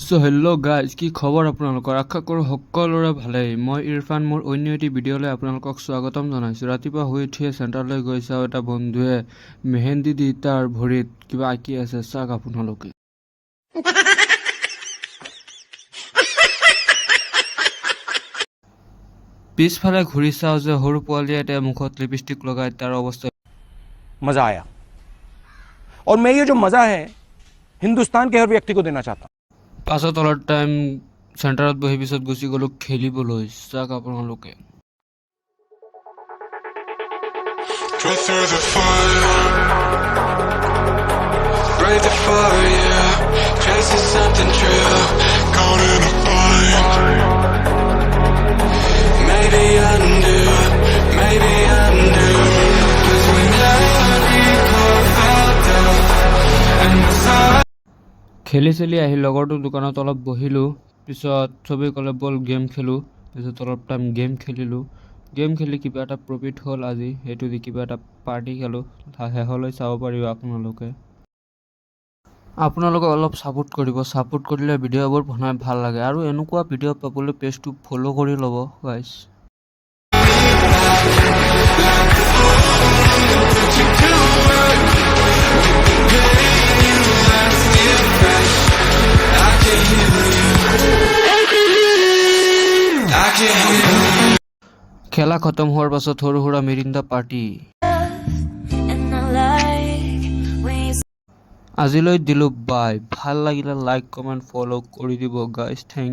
So hello' guys, কি খবৰ আপোনালোকৰ? আশা কৰোঁ সকলোৰে ভালেই। মই ইৰফান, মোৰ অন্য এটি ভিডিঅ'লৈ আপোনালোকক স্বাগতম জনাইছোঁ। ৰাতিপুৱা শুই উঠিয়ে চেণ্টাৰলৈ গৈ চাওঁ এটা বন্ধুৱে মেহেন্দি দি তাৰ ভৰিত কিবা আঁকি আছে। চাওক আপোনালোকে। পিছফালে ঘূৰি চাওঁ যে সৰু পোৱালি এটাই মুখত লিপষ্টিক লগাই তাৰ অৱস্থা। मजा आया और मैं ये जो मजा है हिंदुस्तान के हर व्यक्ति को देना चाहता हूं। পাছত অলপ টাইম চেণ্টাৰত বহি পিছত গুচি গ'লোঁ খেলিবলৈ। চাওক আপোনালোকে। Go through the fire, break the fire, chasing something true, caught in a bind. Maybe undo, maybe undo. 'Cause we never felt down, and the খেলি চেলি আহি লগৰটোৰ দোকানত অলপ বহিলোঁ। পিছত চবেই ক'লে ব'ল গেম খেলোঁ। পিছত অলপ টাইম গেম খেলিলোঁ। গেম খেলি কিবা এটা প্ৰফিট হ'ল আজি, সেইটো দি কিবা এটা পাৰ্টি খেলোঁ। শেষলৈ চাব পাৰিব আপোনালোকে। আপোনালোকে অলপ ছাপোৰ্ট কৰিব। ছাপোৰ্ট কৰিলে ভিডিঅ'বোৰ বনাই ভাল লাগে, আৰু এনেকুৱা ভিডিঅ' পাবলৈ পেজটো ফ'ল' কৰি ল'ব গাইজ। খেলা খতম হোৱাৰ পাছত সৰু সুৰা মিৰিণ্ডা পাৰ্টি। আজিলৈ দিলোঁ বাই। ভাল লাগিলে লাইক কমেণ্ট ফ'ল' কৰি দিব গাইজ। থেংক